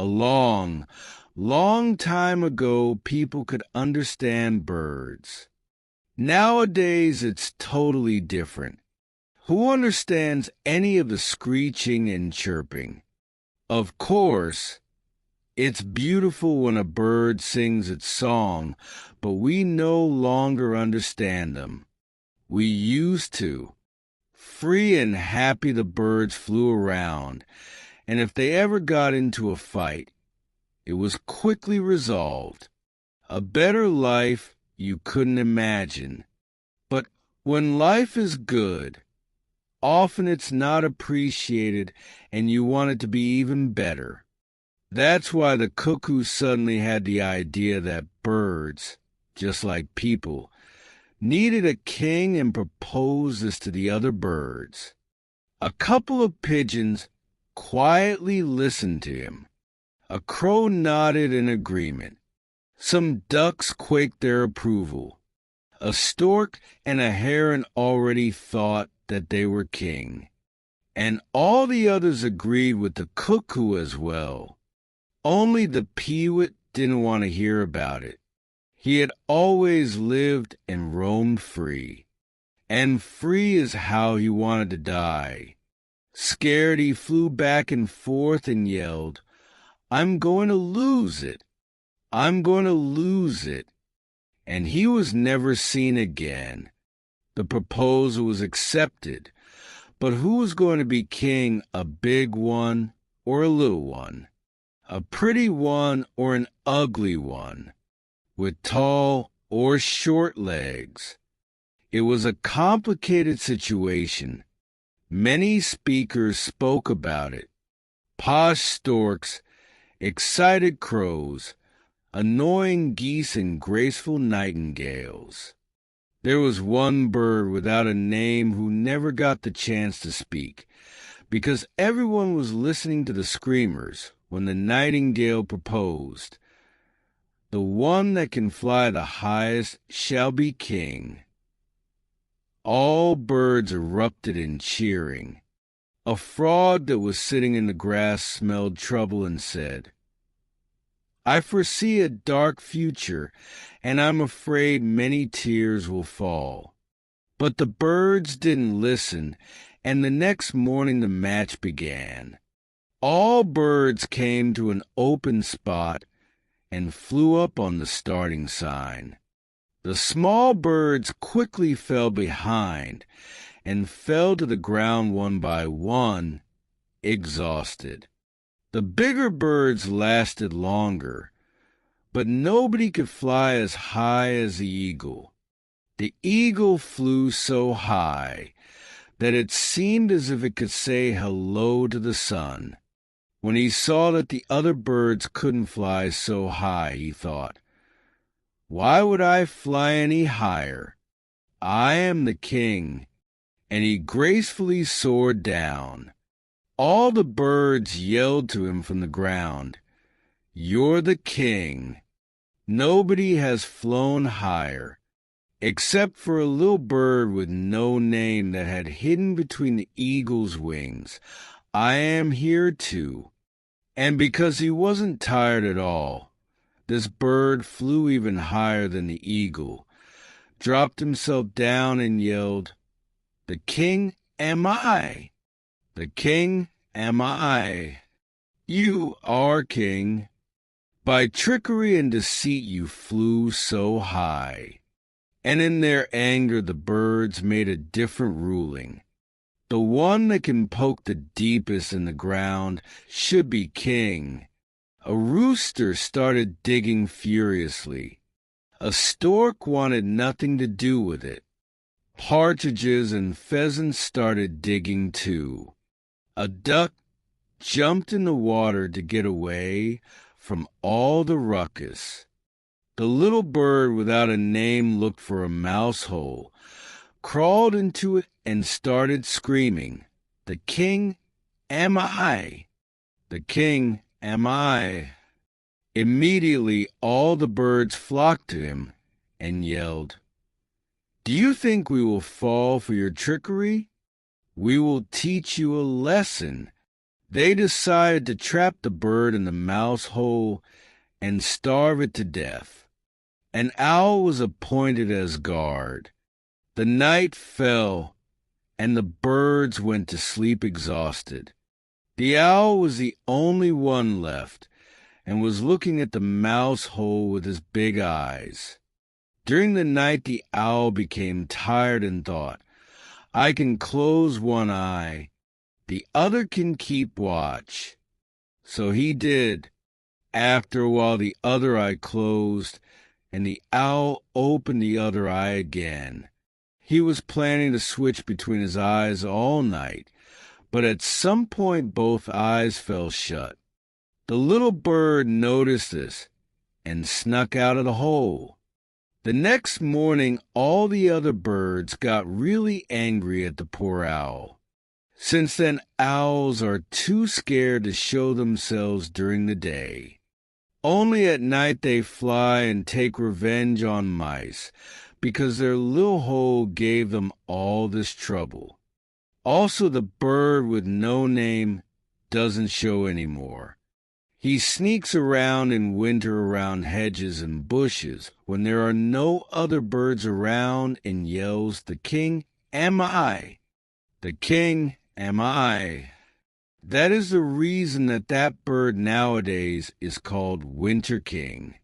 A long, long time ago, people could understand birds. Nowadays, it's totally different. Who understands any of the screeching and chirping? Of course, it's beautiful when a bird sings its song, but we no longer understand them. We used to. Free and happy the birds flew around, and if they ever got into a fight, it was quickly resolved. A better life you couldn't imagine. But when life is good, often it's not appreciated and you want it to be even better. That's why the cuckoo suddenly had the idea that birds, just like people, needed a king and proposed this to the other birds. A couple of pigeons quietly listened to him. A crow nodded in agreement. Some ducks quaked their approval. A stork and a heron already thought that they were king. And all the others agreed with the cuckoo as well. Only the peewit didn't want to hear about it. He had always lived and roamed free. And free is how he wanted to die. Scared, he flew back and forth and yelled, "I'm going to lose it. I'm going to lose it." And he was never seen again. The proposal was accepted. But who was going to be king, a big one or a little one? A pretty one or an ugly one? With tall or short legs? It was a complicated situation. Many speakers spoke about it. Posh storks, excited crows, annoying geese, and graceful nightingales. There was one bird without a name who never got the chance to speak, because everyone was listening to the screamers when the nightingale proposed, "The one that can fly the highest shall be king." All birds erupted in cheering. A frog that was sitting in the grass smelled trouble and said, "I foresee a dark future, and I'm afraid many tears will fall." But the birds didn't listen, and the next morning the match began. All birds came to an open spot and flew up on the starting sign. The small birds quickly fell behind and fell to the ground one by one, exhausted. The bigger birds lasted longer, but nobody could fly as high as the eagle. The eagle flew so high that it seemed as if it could say hello to the sun. When he saw that the other birds couldn't fly so high, he thought, "Why would I fly any higher? I am the king." And he gracefully soared down. All the birds yelled to him from the ground, "You're the king. Nobody has flown higher, except for a little bird with no name that had hidden between the eagle's wings. I am here too." And because he wasn't tired at all, this bird flew even higher than the eagle, dropped himself down and yelled, "The king am I. The king am I. You are king. By trickery and deceit you flew so high." And in their anger the birds made a different ruling. The one that can poke the deepest in the ground should be king. A rooster started digging furiously. A stork wanted nothing to do with it. Partridges and pheasants started digging too. A duck jumped in the water to get away from all the ruckus. The little bird without a name looked for a mouse hole, crawled into it, and started screaming, "The king am I. The king am I." Immediately all the birds flocked to him and yelled, "Do you think we will fall for your trickery? We will teach you a lesson. They decided to trap the bird in the mouse hole and starve it to death. An owl was appointed as guard. The night fell, and the birds went to sleep exhausted. The owl was the only one left, and was looking at the mouse hole with his big eyes. During the night the owl became tired and thought, "I can close one eye. The other can keep watch." So he did. After a while the other eye closed, and the owl opened the other eye again. He was planning to switch between his eyes all night, but at some point both eyes fell shut. The little bird noticed this and snuck out of the hole. The next morning all the other birds got really angry at the poor owl. Since then, owls are too scared to show themselves during the day. Only at night they fly and take revenge on mice, because their little hole gave them all this trouble. Also, the bird with no name doesn't show anymore. He sneaks around in winter around hedges and bushes when there are no other birds around and yells, "The king am I! The king am I!" That is the reason that bird nowadays is called Winter King.